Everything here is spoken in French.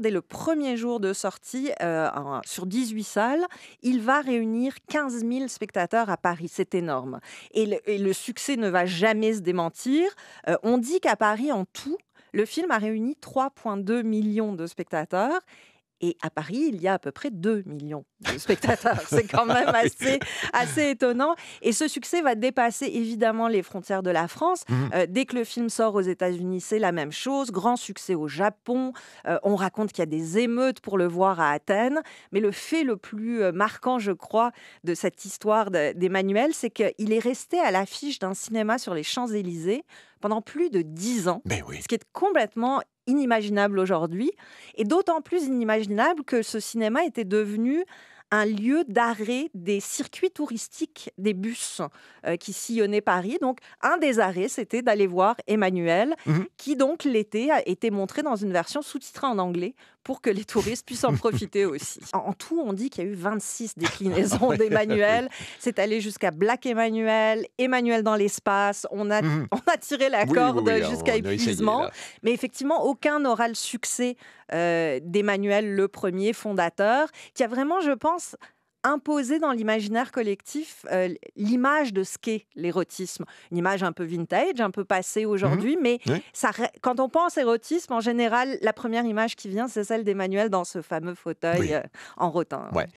sort dès le premier jour de sortie sur 18 salles. Il va réunir 15 000 spectateurs à Paris. C'est énorme. Et le succès ne va jamais se démentir. On dit qu'à Paris, en tout, le film a réuni 3,2 millions de spectateurs. Et à Paris, il y a à peu près 2 millions de spectateurs. C'est quand même assez étonnant. Et ce succès va dépasser évidemment les frontières de la France. Dès que le film sort aux États-Unis, c'est la même chose. Grand succès au Japon. On raconte qu'il y a des émeutes pour le voir à Athènes. Mais le fait le plus marquant, je crois, de cette histoire d'Emmanuel, c'est qu'il est resté à l'affiche d'un cinéma sur les Champs-Élysées pendant plus de 10 ans. Mais oui. Ce qui est complètement inimaginable aujourd'hui, et d'autant plus inimaginable que ce cinéma était devenu un lieu d'arrêt des circuits touristiques des bus qui sillonnaient Paris. Donc, un des arrêts, c'était d'aller voir Emmanuel, qui donc l'été a été montré dans une version sous-titrée en anglais pour que les touristes puissent en profiter aussi. En tout, on dit qu'il y a eu 26 déclinaisons d'Emmanuel. C'est allé jusqu'à Black Emmanuel, Emmanuel dans l'espace. On a tiré la corde jusqu'à épuisement. Mais effectivement, aucun n'aura le succès d'Emmanuel le premier fondateur, qui a vraiment, je pense, imposé dans l'imaginaire collectif l'image de ce qu'est l'érotisme. Une image un peu vintage, un peu passée aujourd'hui, mais quand on pense érotisme, en général, la première image qui vient, c'est celle d'Emmanuel dans ce fameux fauteuil en rotin. Ouais.